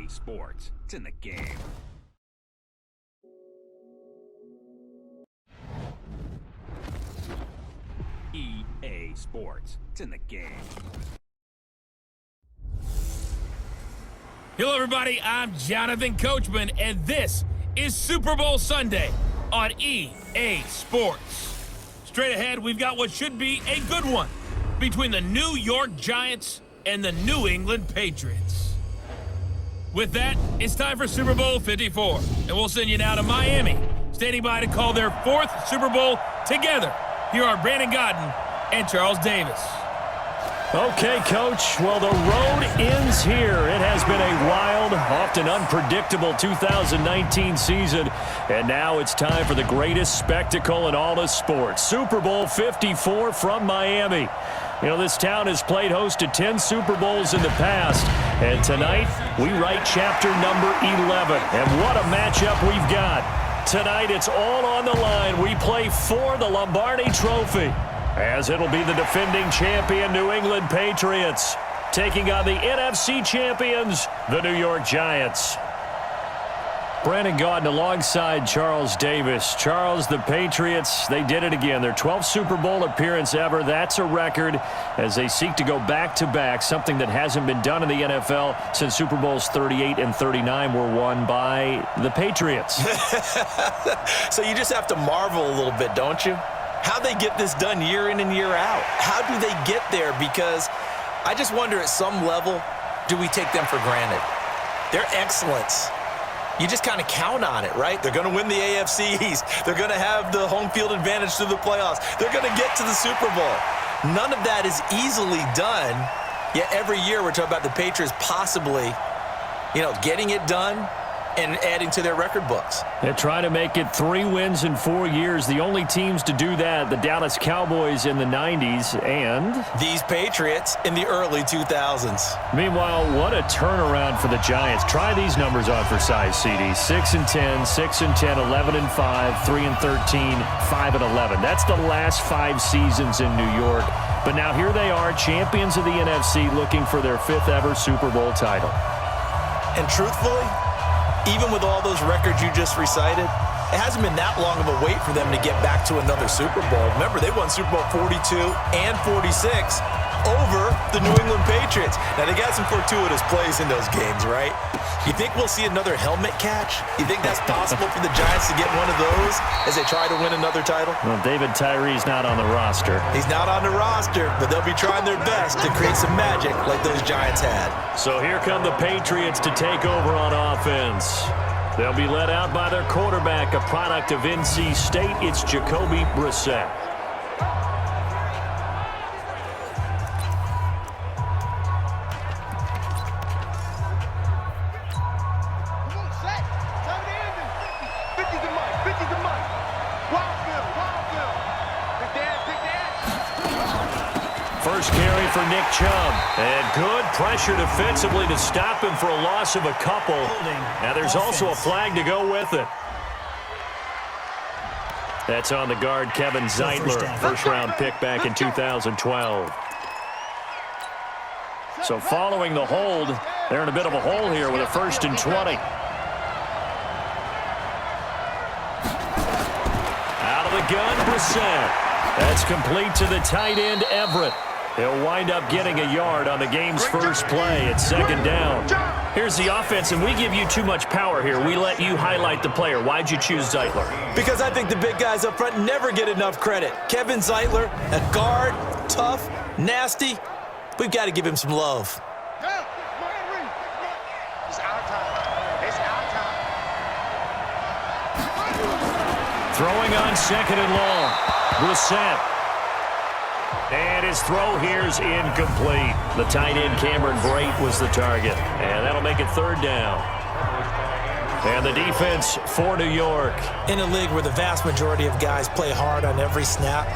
Sports. It's in the game. EA Sports. It's in the game. Hello, everybody. I'm Jonathan Coachman, and this is Super Bowl Sunday on EA Sports. Straight ahead, we've got what should be a good one between the New York Giants and the New England Patriots. With that, it's time for Super Bowl 54, and we'll send you now to Miami, standing by to call their fourth Super Bowl together. Here are Brandon Godden and Charles Davis. Okay, Coach. Well, the road ends here. It has been a wild, often unpredictable 2019 season, and now it's time for the greatest spectacle in all of sports. Super Bowl 54 from Miami. You know, this town has played host to 10 Super Bowls in the past, and tonight we write chapter number 11. And what a matchup we've got. Tonight it's all on the line. We play for the Lombardi Trophy, as it'll be the defending champion New England Patriots taking on the NFC champions, the New York Giants. Brandon Gaudin alongside Charles Davis. Charles, the Patriots, they did it again. Their 12th Super Bowl appearance ever. That's a record as they seek to go back-to-back, something that hasn't been done in the NFL since Super Bowls 38 and 39 were won by the Patriots. So you just have to marvel a little bit, don't you? How they get this done year in and year out. How do they get there? Because I just wonder, at some level, do we take them for granted? Their excellence, you just kind of count on it, right? They're going to win the AFC East. They're going to have the home field advantage through the playoffs. They're going to get to the Super Bowl. None of that is easily done, yet every year we're talking about the Patriots possibly, getting it done and adding to their record books. They're trying to make it 3 wins in 4 years. The only teams to do that, the Dallas Cowboys in the 90s and these Patriots in the early 2000s. Meanwhile, what a turnaround for the Giants. Try these numbers on for size, CD. 6-10, 6-10, 11-5, 3-13, 5-11. That's the last 5 seasons in New York. But now here they are, champions of the NFC, looking for their 5th ever Super Bowl title. And truthfully, even with all those records you just recited, it hasn't been that long of a wait for them to get back to another Super Bowl. Remember, they won Super Bowl 42 and 46 over the New England Patriots. Now, they got some fortuitous plays in those games, right? You think we'll see another helmet catch? You think that's possible for the Giants to get one of those as they try to win another title? Well, David Tyree's not on the roster. He's not on the roster, but they'll be trying their best to create some magic like those Giants had. So here come the Patriots to take over on offense. They'll be led out by their quarterback, a product of NC State. It's Jacoby Brissett. First carry for Nick Chubb. And good pressure defensively to stop him for a loss of a couple. Now there's also a flag to go with it. That's on the guard, Kevin Zeitler, first-round pick back in 2012. So following the hold, they're in a bit of a hole here with a 1st and 20. Out of the gun, Brissett. That's complete to the tight end, Everett. He'll wind up getting a yard on the game's first play at 2nd down. Here's the offense, and we give you too much power here. We let you highlight the player. Why'd you choose Zeitler? Because I think the big guys up front never get enough credit. Kevin Zeitler, a guard, tough, nasty. We've got to give him some love. Throwing on 2nd and long. Brissett. And his throw here's incomplete. The tight end, Cameron Brate, was the target. And that'll make it 3rd down. And the defense for New York. In a league where the vast majority of guys play hard on every snap,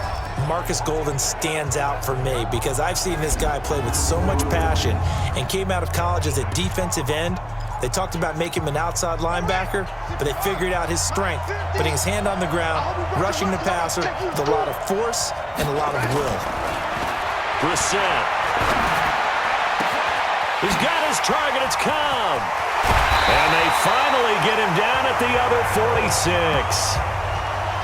Marcus Golden stands out for me because I've seen this guy play with so much passion and came out of college as a defensive end. They talked about making him an outside linebacker, but they figured out his strength, putting his hand on the ground, rushing the passer with a lot of force and a lot of will. Brissett. He's got his target. It's Cobb. And they finally get him down at the other 46.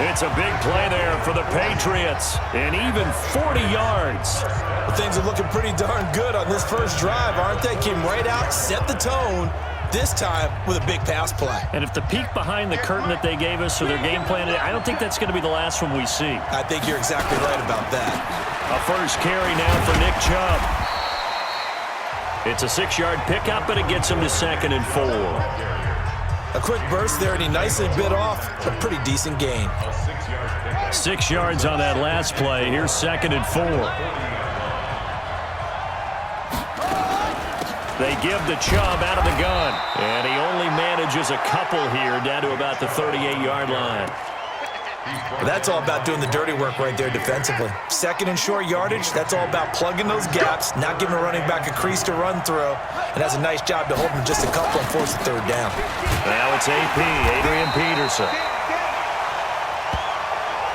It's a big play there for the Patriots, and even 40 yards. Well, things are looking pretty darn good on this first drive, aren't they? Came right out, set the tone, this time with a big pass play. And if the peek behind the curtain that they gave us or their game plan, I don't think that's going to be the last one we see. I think you're exactly right about that. A first carry now for Nick Chubb. It's a 6-yard pickup, and it gets him to 2nd and 4. A quick burst there, and he nicely bit off a pretty decent gain. 6 yards on that last play. Here's 2nd and 4. They give the Chubb out of the gun, and he only manages a couple here down to about the 38-yard line. Well, that's all about doing the dirty work right there defensively. 2nd and short yardage, that's all about plugging those gaps, not giving a running back a crease to run through, and that's a nice job to hold him just a couple and force the 3rd down. Now it's AP, Adrian Peterson.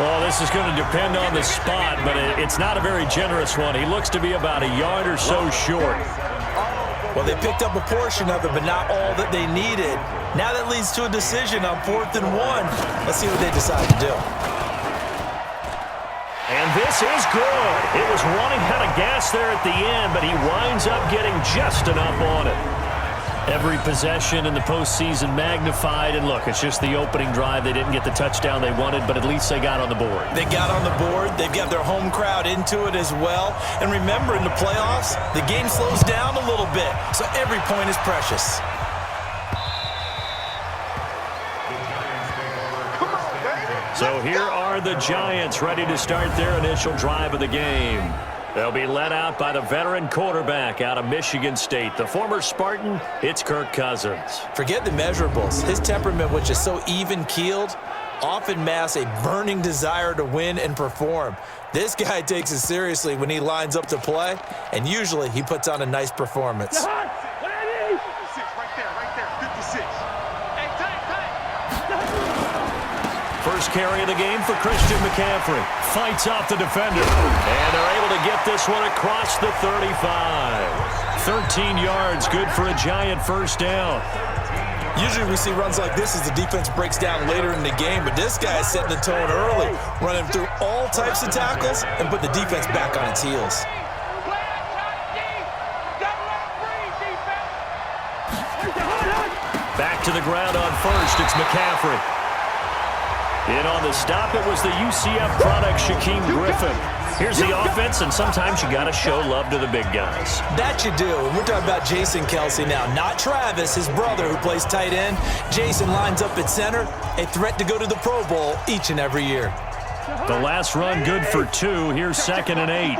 Well, this is going to depend on the spot, but it's not a very generous one. He looks to be about a yard or so short. Well, they picked up a portion of it, but not all that they needed. Now that leads to a decision on 4th and 1. Let's see what they decide to do. And this is good. It was running out of gas there at the end, but he winds up getting just enough on it. Every possession in the postseason magnified, and look, it's just the opening drive. They didn't get the touchdown they wanted, but at least they got on the board. They got on the board. They've got their home crowd into it as well. And remember, in the playoffs, the game slows down a little bit, so every point is precious. So here are the Giants ready to start their initial drive of the game. They'll be led out by the veteran quarterback out of Michigan State. The former Spartan, it's Kirk Cousins. Forget the measurables. His temperament, which is so even-keeled, often masks a burning desire to win and perform. This guy takes it seriously when he lines up to play, and usually he puts on a nice performance. First carry of the game for Christian McCaffrey. Fights off the defender. And they're able to get this one across the 35. 13 yards, good for a Giant first down. Usually we see runs like this as the defense breaks down later in the game, but this guy is setting the tone early, running through all types of tackles and put the defense back on its heels. Back to the ground on first, it's McCaffrey. In on the stop, it was the UCF product, Shaquem Griffin. Here's the offense, and sometimes you got to show love to the big guys. That you do. And we're talking about Jason Kelsey now, not Travis, his brother who plays tight end. Jason lines up at center, a threat to go to the Pro Bowl each and every year. The last run good for 2. Here's 2nd and 8.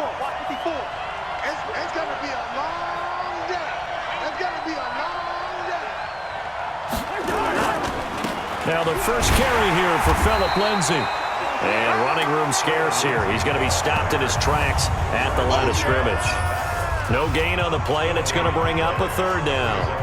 Now the first carry here for Phillip Lindsay. And running room scarce here. He's going to be stopped in his tracks at the line of scrimmage. No gain on the play, and it's going to bring up a 3rd down.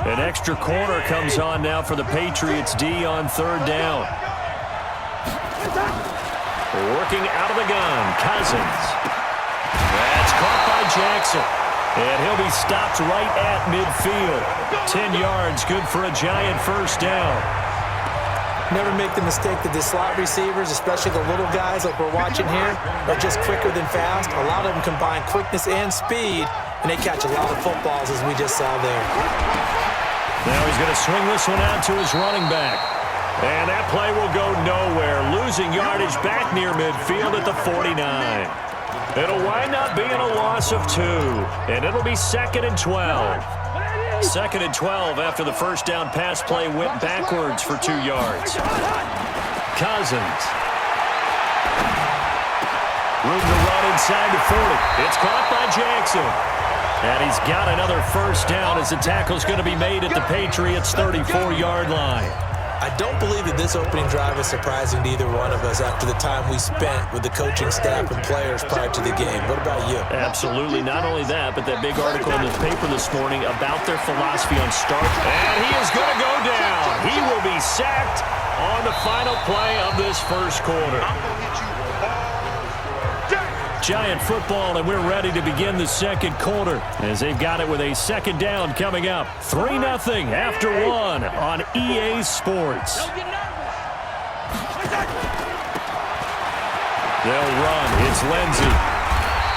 An extra corner comes on now for the Patriots D on 3rd down. Working out of the gun, Cousins. That's caught by Jackson. And he'll be stopped right at midfield. 10 yards, good for a Giant first down. Never make the mistake that the slot receivers, especially the little guys like we're watching here, are just quicker than fast. A lot of them combine quickness and speed, and they catch a lot of footballs, as we just saw there. Now he's going to swing this one out to his running back. And that play will go nowhere, losing yardage back near midfield at the 49. It'll wind up being a loss of 2, and it'll be 2nd and 12. 2nd and 12 after the first down pass play went backwards for 2 yards. Cousins. Room to run inside the 40. It's caught by Jackson. And he's got another first down as the tackle's going to be made at the Patriots' 34-yard line. I don't believe that this opening drive is surprising to either one of us after the time we spent with the coaching staff and players prior to the game. What about you? Absolutely. Not only that, but that big article in the paper this morning about their philosophy on start. And he is going to go down. He will be sacked on the final play of this first quarter. Giant football, and we're ready to begin the second quarter as they've got it with a second down coming up. 3-0 after 1 on EA Sports. They'll run. It's Lindsey.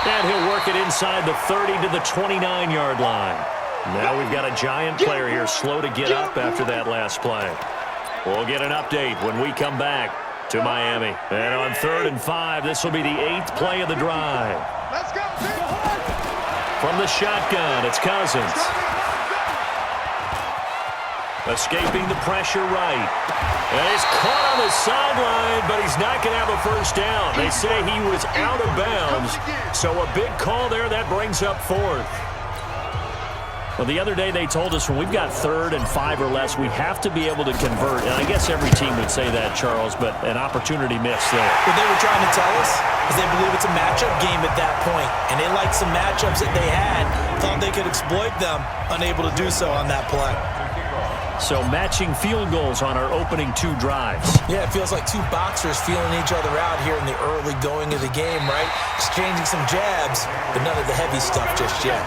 And he'll work it inside the 30 to the 29-yard line. Now we've got a Giant player here slow to get up after that last play. We'll get an update when we come back to Miami. And on 3rd and 5, this will be the 8th play of the drive. Let's go. From the shotgun, it's Cousins. Escaping the pressure right. And he's caught on the sideline, but he's not going to have a first down. They say he was out of bounds, so a big call there. That brings up 4th. Well, the other day they told us when we've got 3rd and 5 or less, we have to be able to convert. And I guess every team would say that, Charles, but an opportunity missed there. What they were trying to tell us is they believe it's a matchup game at that point, and they liked some matchups that they had, thought they could exploit them, unable to do so on that play. So matching field goals on our opening 2 drives. Yeah, it feels like 2 boxers feeling each other out here in the early going of the game, right? Exchanging some jabs, but none of the heavy stuff just yet.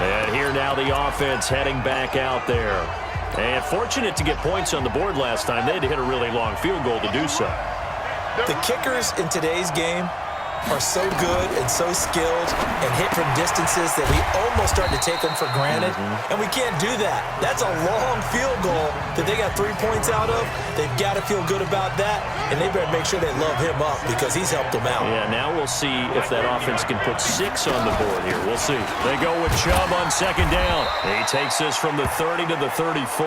And here now the offense heading back out there. And fortunate to get points on the board last time. They had to hit a really long field goal to do so. The kickers in today's game are so good and so skilled and hit from distances that we almost start to take them for granted. And we can't do that. That's a long field goal that they got 3 points out of. They've got to feel good about that, and they better make sure they love him up because he's helped them out. Yeah, now we'll see if that offense can put 6 on the board here. We'll see. They go with Chubb on second down. He takes this from the 30 to the 34.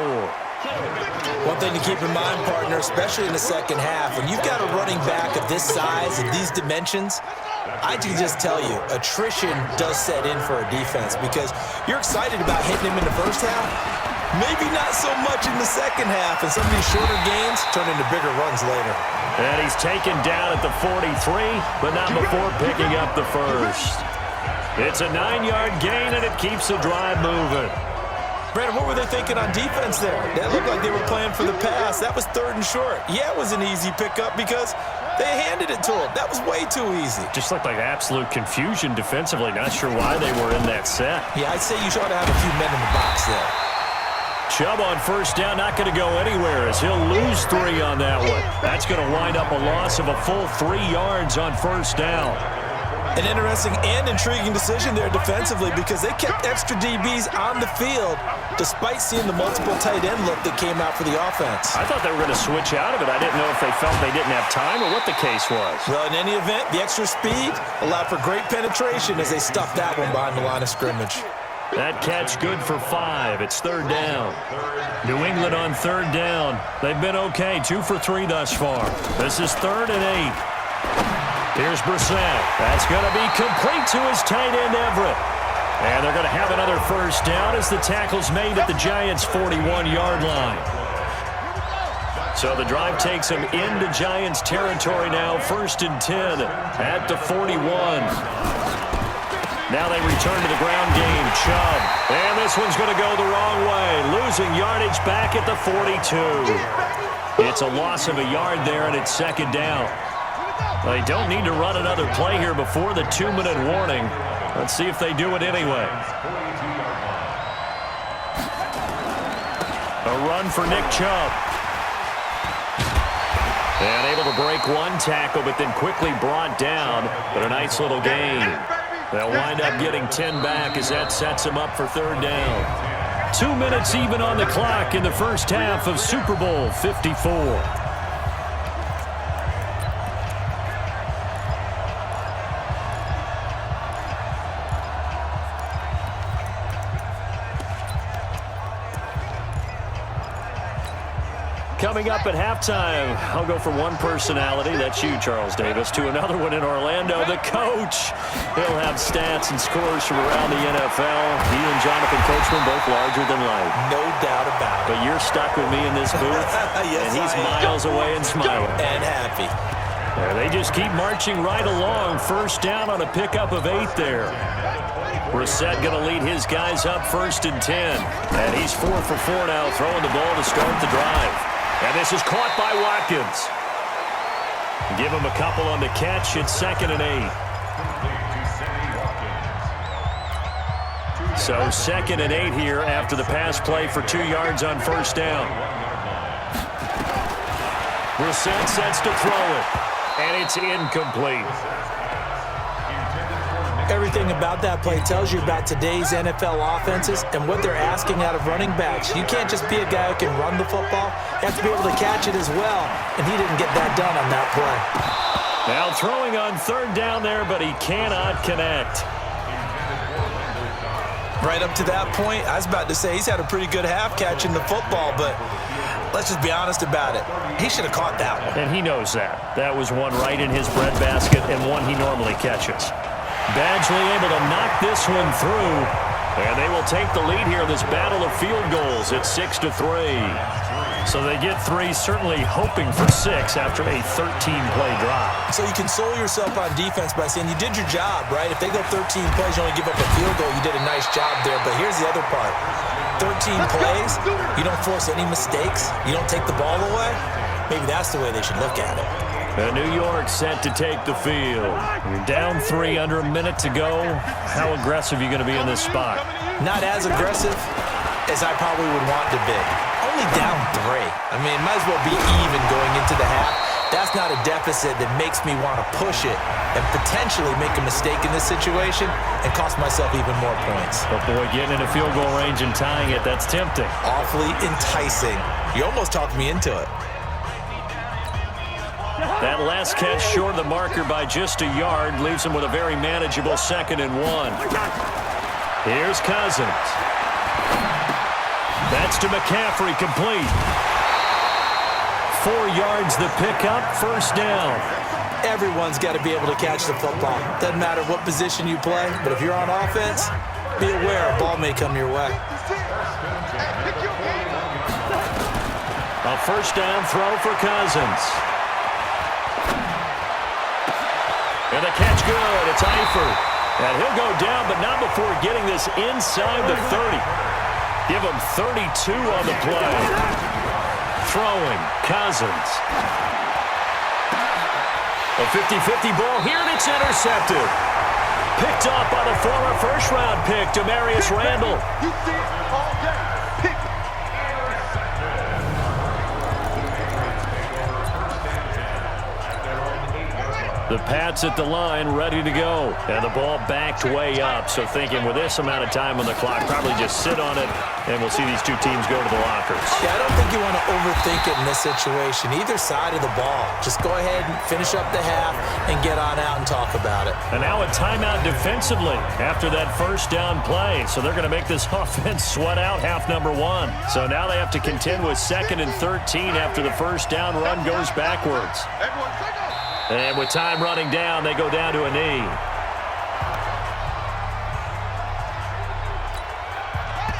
One thing to keep in mind, partner, especially in the second half, when you've got a running back of this size and these dimensions, I can just tell you, attrition does set in for a defense because you're excited about hitting him in the first half, maybe not so much in the second half, and some of these shorter gains turn into bigger runs later. And he's taken down at the 43, but not before picking up the first. It's a 9-yard gain, and it keeps the drive moving. Brandon, what were they thinking on defense there? That looked like they were playing for the pass. That was 3rd and short. Yeah, it was an easy pickup because they handed it to him. That was way too easy. Just looked like absolute confusion defensively. Not sure why they were in that set. Yeah, I'd say you ought to have a few men in the box there. Chubb on first down, not going to go anywhere as he'll lose 3 on that one. That's going to wind up a loss of a full 3 yards on first down. An interesting and intriguing decision there defensively because they kept extra DBs on the field despite seeing the multiple tight end look that came out for the offense. I thought they were going to switch out of it. I didn't know if they felt they didn't have time or what the case was. Well, in any event, the extra speed allowed for great penetration as they stuffed that one behind the line of scrimmage. That catch good for 5. It's 3rd down. New England on 3rd down. They've been okay, 2 for 3 thus far. This is 3rd and 8. Here's Brissett. That's going to be complete to his tight end, Everett. And they're going to have another first down as the tackle's made at the Giants' 41-yard line. So the drive takes them into Giants territory now, 1st and 10 at the 41. Now they return to the ground game. Chubb. And this one's going to go the wrong way. Losing yardage back at the 42. It's a loss of a yard there, and it's 2nd down. They don't need to run another play here before the 2-minute warning. Let's see if they do it anyway. A run for Nick Chubb. And able to break 1 tackle, but then quickly brought down. But a nice little gain. They'll wind up getting 10 back as that sets them up for 3rd down. 2 minutes even on the clock in the first half of Super Bowl 54. Coming up at halftime, I'll go from one personality, that's you, Charles Davis, to another one in Orlando, the coach. He'll have stats and scores from around the NFL. He and Jonathan Coachman both larger than life. No doubt about it. But you're stuck with me in this booth, yes, and he's miles away and smiling. And happy. They just keep marching right along. First down on a pickup of 8 there. Brissett going to lead his guys up 1st and 10. And he's 4 for 4 now, throwing the ball to start the drive. And this is caught by Watkins. Give him a couple on the catch. It's 2nd and 8. So 2nd and 8 here after the pass play for 2 yards on first down. Brissett sets to throw it. And it's incomplete. Everything about that play tells you about today's NFL offenses and what they're asking out of running backs. You can't just be a guy who can run the football. You have to be able to catch it as well, and he didn't get that done on that play. Now throwing on 3rd down there, but he cannot connect. Right up to that point, I was about to say he's had a pretty good half catching the football, but let's just be honest about it. He should have caught that one. And he knows that. That was one right in his breadbasket and one he normally catches. Badgley able to knock this one through, and they will take the lead here in this battle of field goals. It's 6-3. So they get 3, certainly hoping for 6 after a 13-play drive. So you console yourself on defense by saying you did your job, right? If they go 13 plays, you only give up a field goal, you did a nice job there. But here's the other part. 13 plays, you don't force any mistakes, you don't take the ball away. Maybe that's the way they should look at it. New York set to take the field. You're down 3, under a minute to go. How aggressive are you going to be in this spot? Not as aggressive as I probably would want to be. Only down 3. I mean, might as well be even going into the half. That's not a deficit that makes me want to push it and potentially make a mistake in this situation and cost myself even more points. But boy, getting into field goal range and tying it, that's tempting. Awfully enticing. You almost talked me into it. That last catch short of the marker by just a yard leaves him with a very manageable 2nd and 1. Here's Cousins. That's to McCaffrey, complete. 4 yards the pickup, first down. Everyone's got to be able to catch the football. Doesn't matter what position you play, but if you're on offense, be aware a ball may come your way. A first down throw for Cousins. And the catch good. It's Eifert. And he'll go down, but not before getting this inside the 30. Give him 32 on the play. Throwing, Cousins. A 50-50 ball here, and it's intercepted. Picked off by the former first-round pick, Demarius Randall. You see it all day. The Pats at the line, ready to go. And the ball backed way up. So thinking with this amount of time on the clock, probably just sit on it, and we'll see these two teams go to the lockers. Yeah, I don't think you want to overthink it in this situation. Either side of the ball. Just go ahead and finish up the half and get on out and talk about it. And now a timeout defensively after that first down play. So they're going to make this offense sweat out half number 1. So now they have to contend with 2nd and 13 after the first down run goes backwards. And with time running down, they go down to a knee.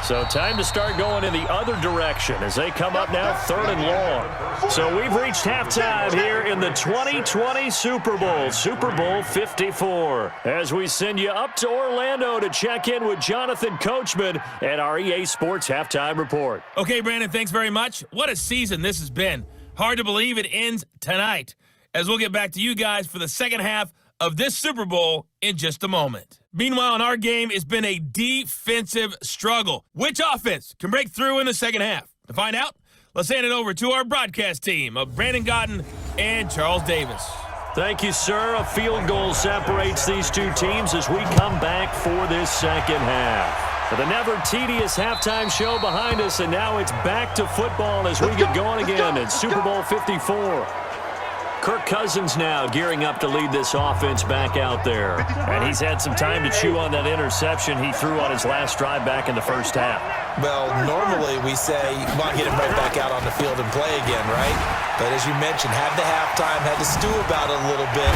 So time to start going in the other direction as they come up now 3rd and long. So we've reached halftime here in the 2020 Super Bowl, Super Bowl 54. As we send you up to Orlando to check in with Jonathan Coachman and our EA Sports Halftime Report. Okay, Brandon, thanks very much. What a season this has been. Hard to believe it ends tonight, as we'll get back to you guys for the second half of this Super Bowl in just a moment. Meanwhile, in our game, it's been a defensive struggle. Which offense can break through in the second half? To find out, let's hand it over to our broadcast team of Brandon Godden and Charles Davis. Thank you, sir. A field goal separates these two teams as we come back for this second half. The never tedious halftime show behind us, and now it's back to football as we get going again in Super Bowl 54. Kirk Cousins now gearing up to lead this offense back out there. And he's had some time to chew on that interception he threw on his last drive back in the first half. Well, normally we say, well, get him right back out on the field and play again, right? But as you mentioned, had the halftime, had to stew about it a little bit.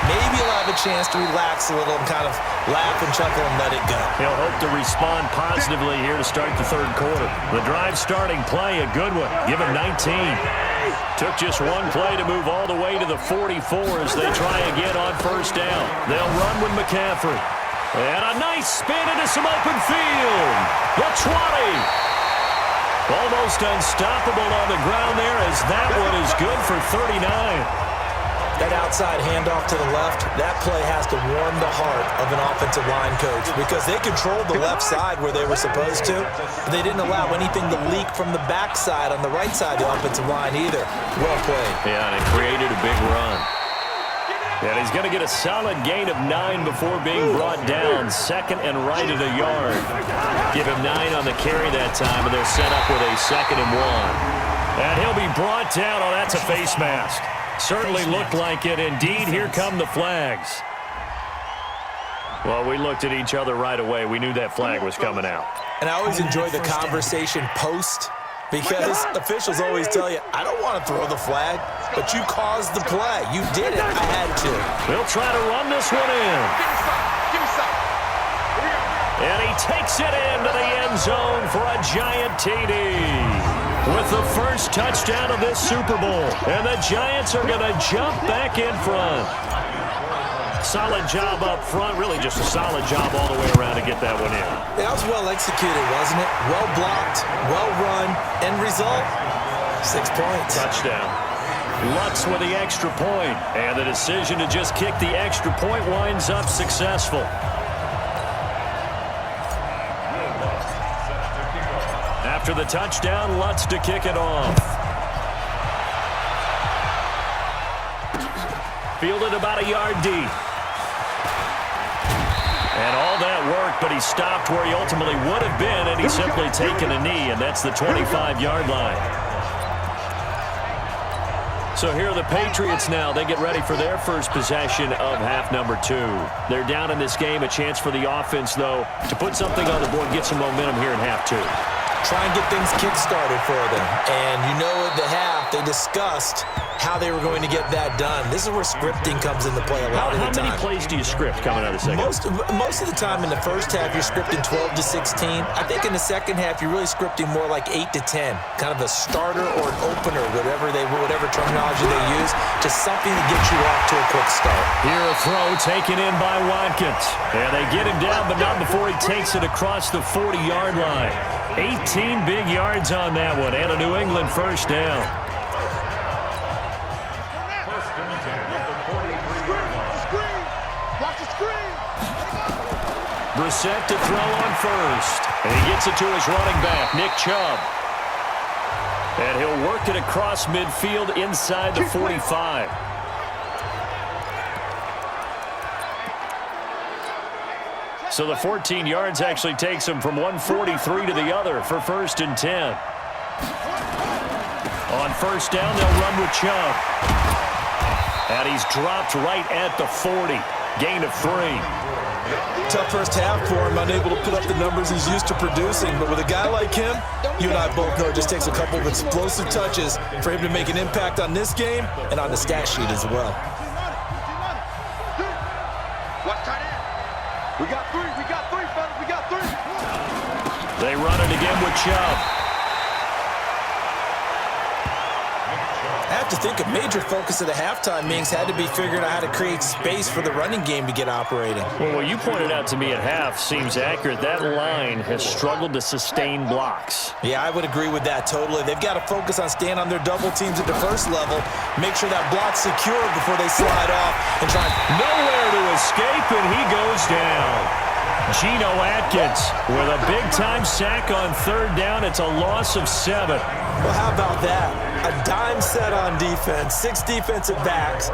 Maybe he'll have a chance to relax a little and kind of laugh and chuckle and let it go. He'll hope to respond positively here to start the third quarter. The drive starting play, a good one. Give him 19. Took just one play to move all the way to the 44 as they try again on first down. They'll run with McCaffrey. And a nice spin into some open field. The 20. Almost unstoppable on the ground there as that one is good for 39. That outside handoff to the left, that play has to warm the heart of an offensive line coach because they controlled the left side where they were supposed to. But they didn't allow anything to leak from the backside on the right side of the offensive line either. Well played. Yeah, and it created a big run. And he's going to get a solid gain of 9 before being brought down. Second and right at a yard. Give him 9 on the carry that time, and they're set up with a 2nd and 1. And he'll be brought down. Oh, that's a face mask. Certainly looked like it. Indeed, here come the flags. Well, we looked at each other right away. We knew that flag was coming out. And I always enjoy the conversation post because officials always tell you, I don't want to throw the flag, but you caused the play. You did it. I had to. We'll try to run this one in. And he takes it into the end zone for a giant TD. With the first touchdown of this Super Bowl. And the Giants are going to jump back in front. Solid job up front. Really just a solid job all the way around to get that one in. That was well executed, wasn't it? Well blocked, well run. End result, 6 points. Touchdown. Lutz with the extra point. And the decision to just kick the extra point winds up successful. After the touchdown, Lutz to kick it off. Fielded about a yard deep. And all that work, but he stopped where he ultimately would have been, and he's simply taken a knee, and that's the 25-yard line. So here are the Patriots now. They get ready for their first possession of half number 2. They're down in this game. A chance for the offense, though, to put something on the board, get some momentum here in half 2. Try and get things kick-started for them. And you know at the half, they discussed how they were going to get that done. This is where scripting comes into play a lot of the time. How many plays do you script coming out of the second? Most of the time in the first half, you're scripting 12 to 16. I think in the second half, you're really scripting more like 8 to 10. Kind of a starter or an opener, whatever terminology they use, just something to get you off to a quick start. Here a throw taken in by Watkins. And they get him down, but not before he takes it across the 40-yard line. 18 big yards on that one, and a New England first down. Brissett to throw on first. And he gets it to his running back, Nick Chubb. And he'll work it across midfield inside the 45. So the 14 yards actually takes him from 143 to the other for 1st and 10. On first down, they'll run with Chubb. And he's dropped right at the 40. Gain of 3. Tough first half for him, unable to put up the numbers he's used to producing. But with a guy like him, you and I both know it just takes a couple of explosive touches for him to make an impact on this game and on the stat sheet as well. We got three, fellas. We got 3. They run it again with Chubb. I have to think a major focus of the halftime meetings had to be figuring out how to create space for the running game to get operating. Well, what you pointed out to me at half seems accurate. That line has struggled to sustain blocks. Yeah, I would agree with that totally. They've got to focus on staying on their double teams at the first level, make sure that block's secure before they slide off, and try nowhere to escape, and he goes down. Geno Atkins with a big-time sack on 3rd down. It's a loss of 7. Well, how about that? A dime set on defense, 6 defensive backs.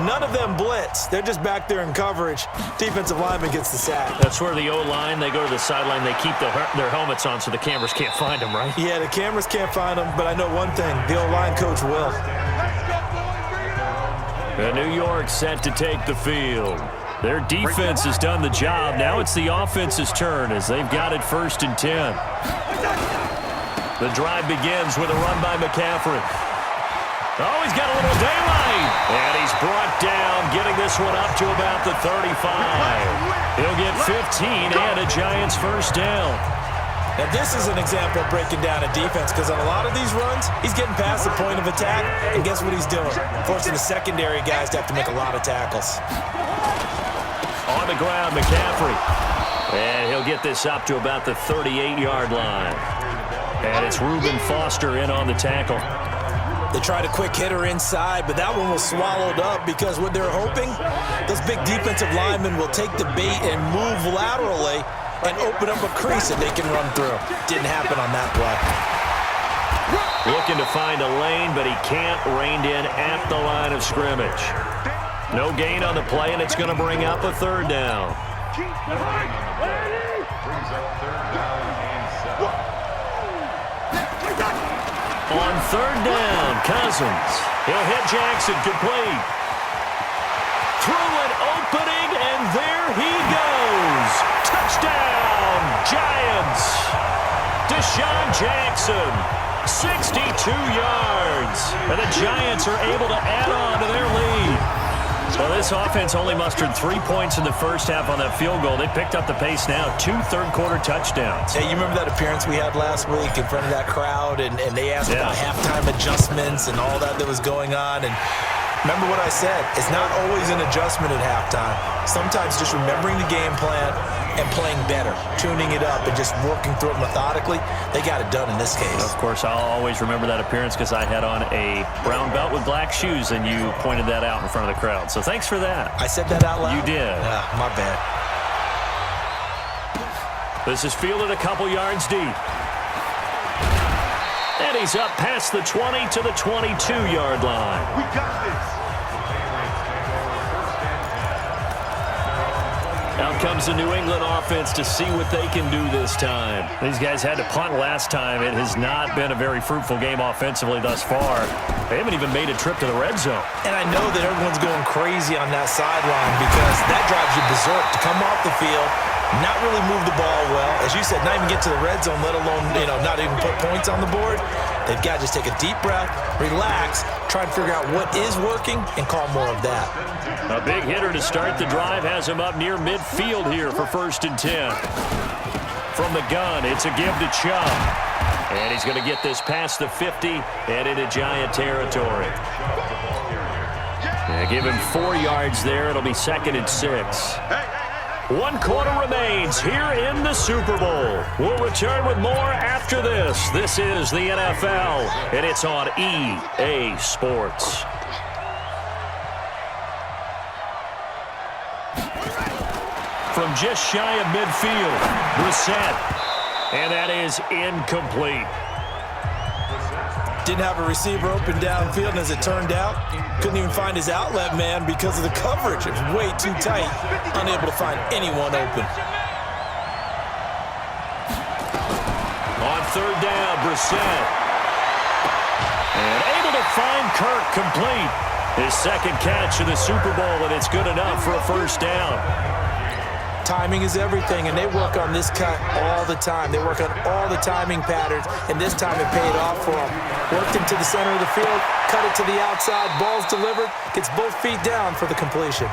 None of them blitz. They're just back there in coverage. Defensive lineman gets the sack. That's where the O-line, they go to the sideline, they keep their helmets on so the cameras can't find them, right? Yeah, the cameras can't find them, but I know one thing. The O-line coach will. New York set to take the field. Their defense has done the job. Now it's the offense's turn as they've got it 1st and 10. The drive begins with a run by McCaffrey. Oh, he's got a little daylight. And he's brought down, getting this one up to about the 35. He'll get 15 and a Giants 1st down. Now, this is an example of breaking down a defense because on a lot of these runs, he's getting past the point of attack, and guess what he's doing? Forcing the secondary guys to have to make a lot of tackles. On the ground, McCaffrey. And he'll get this up to about the 38-yard line. And it's Reuben Foster in on the tackle. They tried a quick hitter inside, but that one was swallowed up because what they're hoping, those big defensive linemen will take the bait and move laterally and open up a crease that they can run through. Didn't happen on that play. Looking to find a lane, but he can't. Reined in at the line of scrimmage. No gain on the play, and it's going to bring up a 3rd down. On 3rd down, Cousins. He'll hit Jackson, complete. Through an opening, and there he goes. Touchdown, Giants. Deshaun Jackson, 62 yards. And the Giants are able to add on to their lead. Well, this offense only mustered 3 points in the first half on that field goal. They picked up the pace now. 2 third-quarter touchdowns. Hey, you remember that appearance we had last week in front of that crowd, and they asked about halftime adjustments and all that was going on. And remember what I said. It's not always an adjustment at halftime. Sometimes just remembering the game plan and playing better, tuning it up, and just working through it methodically. They got it done in this case. Of course, I'll always remember that appearance because I had on a brown belt with black shoes, and you pointed that out in front of the crowd. So thanks for that. I said that out loud? You did. My bad. This is fielded a couple yards deep. And he's up past the 20 to the 22-yard line. We got this. Out comes the New England offense to see what they can do this time. These guys had to punt last time. It has not been a very fruitful game offensively thus far. They haven't even made a trip to the red zone. And I know that everyone's going crazy on that sideline because that drives you berserk to come off the field, not really move the ball well. As you said, not even get to the red zone, let alone, not even put points on the board. They've got to just take a deep breath, relax, try and figure out what is working, and call more of that. A big hitter to start the drive has him up near midfield here for 1st and 10. From the gun, it's a give to Chubb. And he's going to get this past the 50 and into Giant territory. Give him 4 yards there. It'll be 2nd and 6. 1 quarter remains here in the Super Bowl. We'll return with more after this. This is the NFL, and it's on EA Sports. From just shy of midfield, Brissett. And that is incomplete. Didn't have a receiver open downfield, and as it turned out, couldn't even find his outlet man because of the coverage. It was way too tight, unable to find anyone open. On 3rd down, Brissett. And able to find Kirk complete. His 2nd catch of the Super Bowl, and it's good enough for a 1st down. Timing is everything, and they work on this cut all the time. They work on all the timing patterns, and this time it paid off for them. Worked him to the center of the field, cut it to the outside, ball's delivered, gets both feet down for the completion.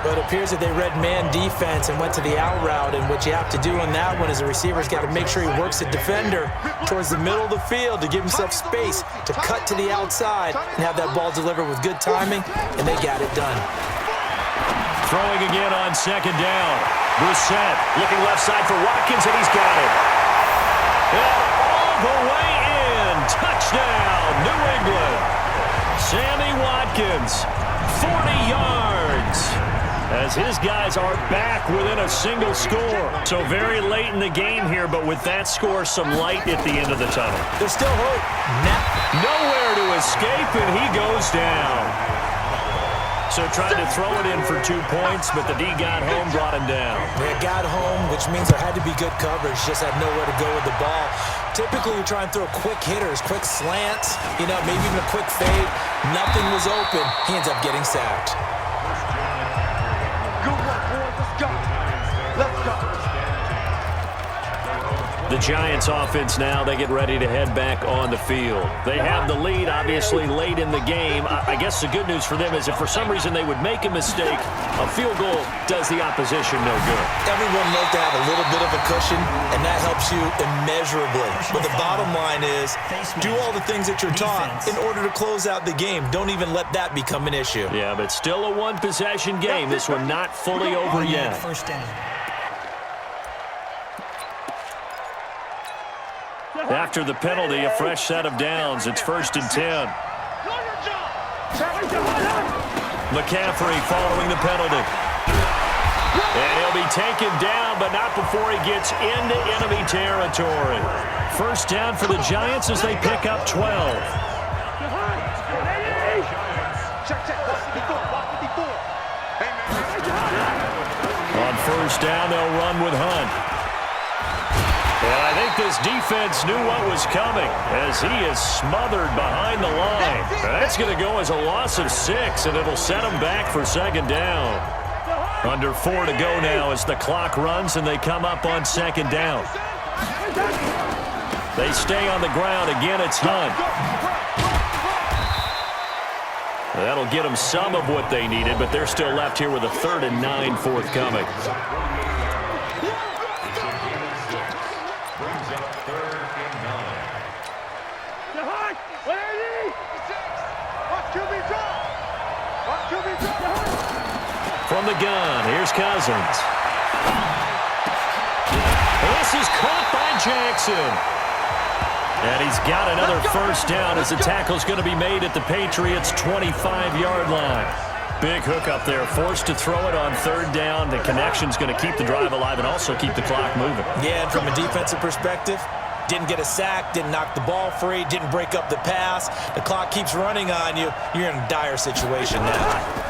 But it appears that they read man defense and went to the out route, and what you have to do on that one is the receiver's got to make sure he works the defender towards the middle of the field to give himself space to cut to the outside and have that ball delivered with good timing, and they got it done. Throwing again on 2nd down. Brissett looking left side for Watkins, and he's got it. And all the way in. Touchdown, New England. Sammy Watkins, 40 yards. As his guys are back within a single score. So very late in the game here, but with that score, some light at the end of the tunnel. There's still hope. Nowhere to escape, and he goes down. So tried to throw it in for 2 points, but the D got home, brought him down. They got home, which means there had to be good coverage. Just had nowhere to go with the ball. Typically, you try and throw quick hitters, quick slants, maybe even a quick fade. Nothing was open. He ends up getting sacked. Good work, boys. Let's go. Let's go. The Giants offense now, they get ready to head back on the field. They have the lead, obviously, late in the game. I guess the good news for them is if for some reason they would make a mistake, a field goal does the opposition no good. Everyone loves to have a little bit of a cushion, and that helps you immeasurably. But the bottom line is, do all the things that you're taught in order to close out the game. Don't even let that become an issue. Yeah, but still a one-possession game. This one not fully over yet. First down. After the penalty, a fresh set of downs. It's 1st and 10. McCaffrey following the penalty. And he'll be taken down, but not before he gets into enemy territory. First down for the Giants as they pick up 12. On first down, they'll run with Hunt. And I think this defense knew what was coming as he is smothered behind the line. And that's going to go as a loss of 6, and it'll set him back for 2nd down. Under 4 to go now as the clock runs and they come up on 2nd down. They stay on the ground. Again, it's Hunt. That'll get them some of what they needed, but they're still left here with a 3rd and 9 forthcoming. From the gun, here's Cousins. This is caught by Jackson. And he's got another first down as the tackle's going to be made at the Patriots' 25-yard line. Big hook up there, forced to throw it on 3rd down. The connection's going to keep the drive alive and also keep the clock moving. Yeah, and from a defensive perspective, didn't get a sack, didn't knock the ball free, didn't break up the pass. The clock keeps running on you. You're in a dire situation now.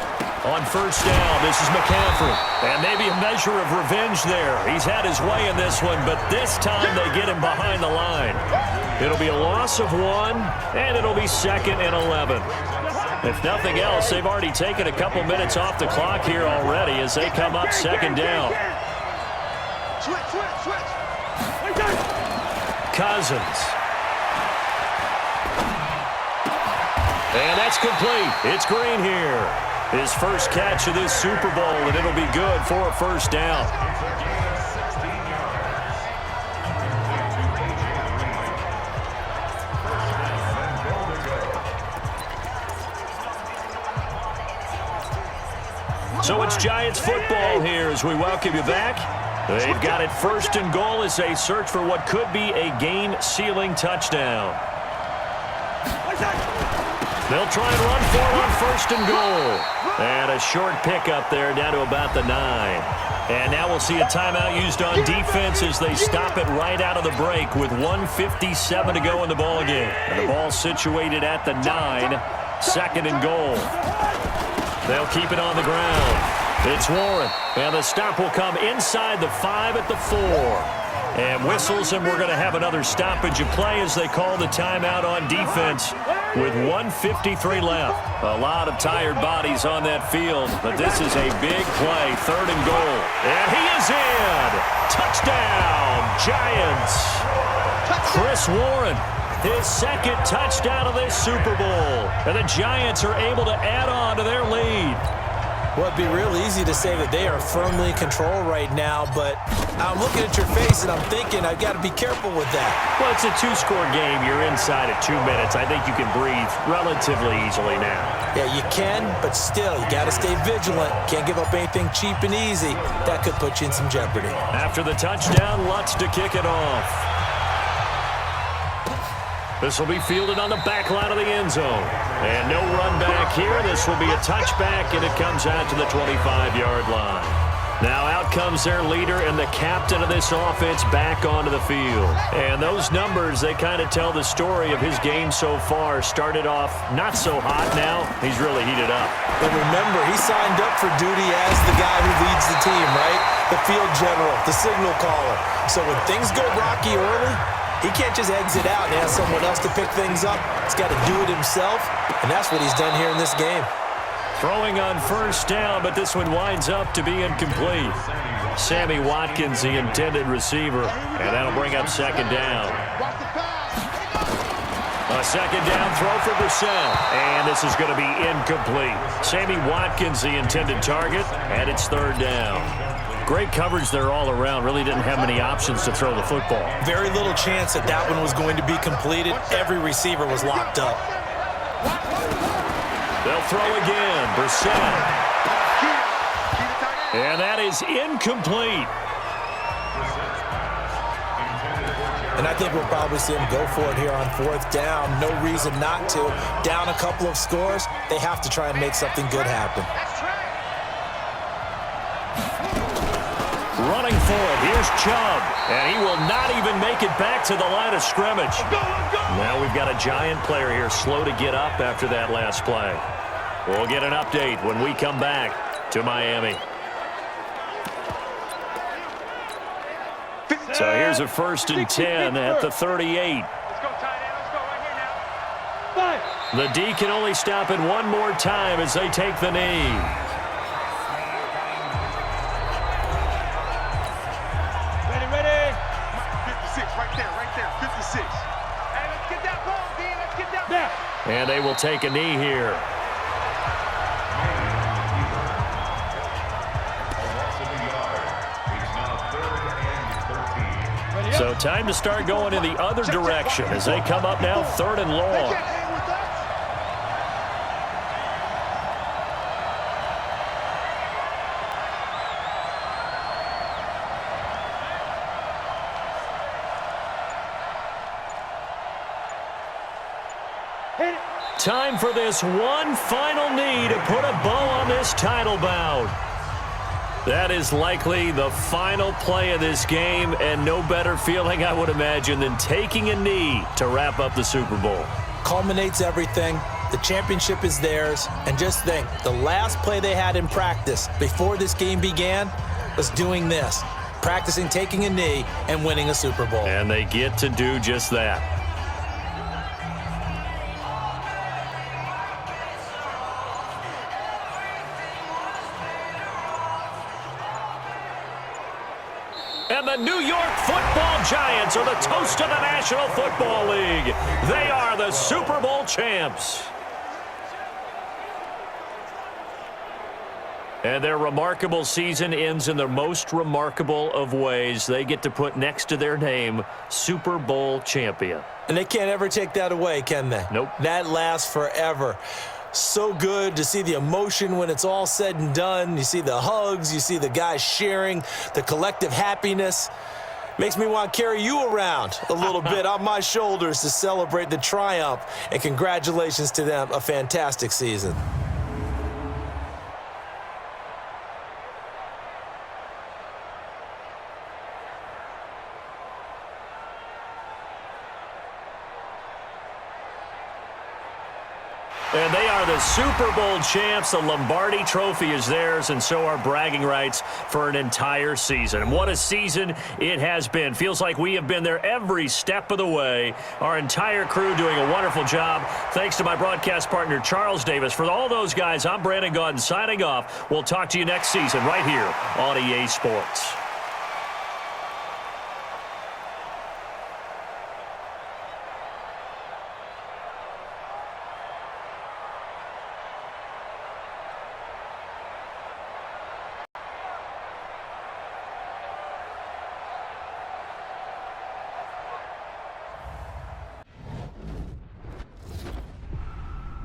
On first down, this is McCaffrey. And maybe a measure of revenge there. He's had his way in this one, but this time they get him behind the line. It'll be a loss of 1, and it'll be 2nd and 11. If nothing else, they've already taken a couple minutes off the clock here already as they come up 2nd down. Switch. Cousins. And that's complete. It's Green here. His first catch of this Super Bowl, and it'll be good for a first down. So it's Giants football here as we welcome you back. They've got it 1st and goal as they search for what could be a game-sealing touchdown. They'll try and run for it on 1st and goal. And a short pickup there down to about the 9. And now we'll see a timeout used on defense as they stop it right out of the break with 1:57 to go in the ballgame. And the ball situated at the 9, 2nd and goal. They'll keep it on the ground. It's Warren. And the stop will come inside the 5 at the 4. And whistles, and we're going to have another stoppage of play as they call the timeout on defense with 1:53 left. A lot of tired bodies on that field, but this is a big play, 3rd and goal. And he is in! Touchdown, Giants! Chris Warren, his 2nd touchdown of this Super Bowl. And the Giants are able to add on to their lead. Well, it'd be real easy to say that they are firmly in control right now, but I'm looking at your face and I'm thinking I've got to be careful with that. Well, it's a 2-score game. You're inside at 2 minutes. I think you can breathe relatively easily now. Yeah, you can, but still, you got to stay vigilant. Can't give up anything cheap and easy. That could put you in some jeopardy. After the touchdown, Lutz to kick it off. This will be fielded on the back line of the end zone. And no run back here. This will be a touchback, and it comes out to the 25-yard line. Now out comes their leader and the captain of this offense back onto the field. And those numbers, they kind of tell the story of his game so far. Started off not so hot. Now he's really heated up. And remember, he signed up for duty as the guy who leads the team, right? The field general, the signal caller. So when things go rocky early, he can't just exit out and ask someone else to pick things up. He's got to do it himself, and that's what he's done here in this game. Throwing on first down, but this one winds up to be incomplete. Sammy Watkins, the intended receiver, and that'll bring up second down. A second down throw for Brissett, and this is going to be incomplete. Sammy Watkins, the intended target, and it's third down. Great coverage there all around. Really didn't have many options to throw the football. Very little chance that that one was going to be completed. Every receiver was locked up. They'll throw again. Brissett. And that is incomplete. And I think we'll probably see him go for it here on fourth down. No reason not to. Down a couple of scores, they have to try and make something good happen. Running for it. Here's Chubb. And he will not even make it back to the line of scrimmage. Now we've got a giant player here slow to get up after that last play. We'll get an update when we come back to Miami. So here's a 1st and 10 at the 38. The D can only stop it one more time as they take the knee. Ready. 56, right there, 56. Hey, let's get that ball, D. Let's get that ball. And they will take a knee here. So time to start going in the other direction as they come up now 3rd and long. Time for this one final knee to put a bow on this title bout. That is likely the final play of this game, and no better feeling, I would imagine, than taking a knee to wrap up the Super Bowl. Culminates everything. The championship is theirs. And just think, the last play they had in practice before this game began was doing this, practicing taking a knee and winning a Super Bowl. And they get to do just that. And the New York Football Giants are the toast of the National Football League. They are the Super Bowl champs. And their remarkable season ends in the most remarkable of ways. They get to put next to their name, Super Bowl champion. And they can't ever take that away, can they? Nope. That lasts forever. So good to see the emotion when it's all said and done. You see the hugs, you see the guys sharing, the collective happiness. Makes me want to carry you around a little bit on my shoulders to celebrate the triumph. And congratulations to them, a fantastic season. And they are the Super Bowl champs. The Lombardi Trophy is theirs, and so are bragging rights for an entire season. And what a season it has been. Feels like we have been there every step of the way. Our entire crew doing a wonderful job. Thanks to my broadcast partner, Charles Davis. For all those guys, I'm Brandon Gaudin signing off. We'll talk to you next season right here on EA Sports.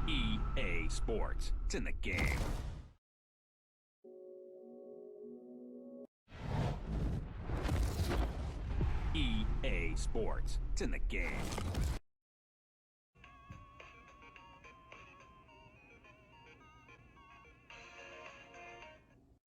EA Sports. It's in the game. EA Sports. It's in the game.